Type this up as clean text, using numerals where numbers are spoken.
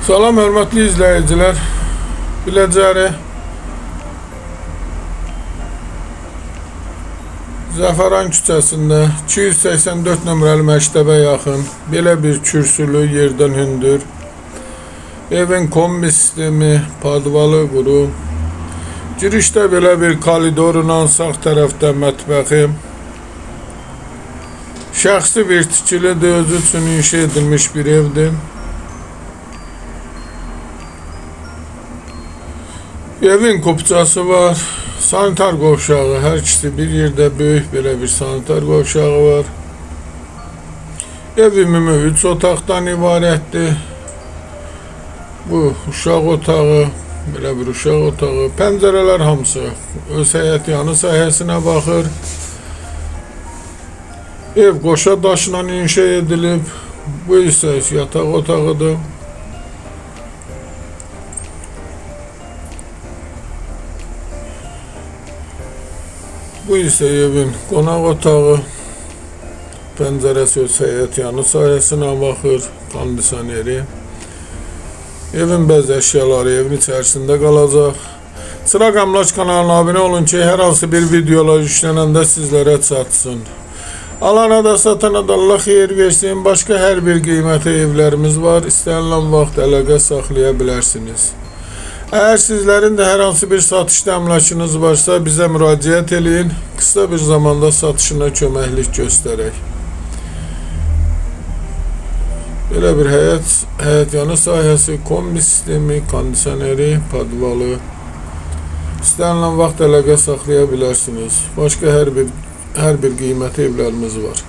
Salam hörmətli izləyicilər. Biləcəri Zəfəran küçəsində 284 nömrəli məktəbə yaxın belə bir kürsülü yerdən hündür evin kombi sistemi, padvalı quru, girişdə belə bir koridorla sağ tərəfdə mətbəxi, şəxsi bir tikilidir, özü üçün inşa edilmiş bir evdir. Evin qopçası var, sanitar qovşağı, hər ikisi bir yerdə böyük belə bir sanitar qovşağı var. Ev ümumi 3 otaqdan ibarətdir. Bu uşaq otağı, belə bir uşaq otağı, pəncərələr hamısı öz həyət yanı sahəsinə baxır. Ev qoşa daşla inşa edilib. Bu isə yataq otağıdır. Bu isə evin qonaq otağı, pəncərəsi öz həyət yanı sahəsinə baxır, kondisioneri. Evin bəzi əşyaları evin içərisində qalacaq. Çıraq Əmlak kanalına abunə olun ki, hər hansı bir videolar yüklənəndə sizlərə çatsın. Alana da satana da Allah xeyir versin. Başqa hər bir qiymətli evlərimiz var. İstənilən vaxt əlaqə saxlaya bilərsiniz. Eğer sizlerin de hər hansı bir satışda əmlakınız varsa bizə müraciət eləyin. Kısa bir zamanda satışına köməklik göstərək. Belə bir həyət yanı sahəsi, kombi sistemi, kondisioneri, padvalı. İstənilən vaxt əlaqə saxlaya bilərsiniz. Başqa hər bir qiymətli evlərimiz var.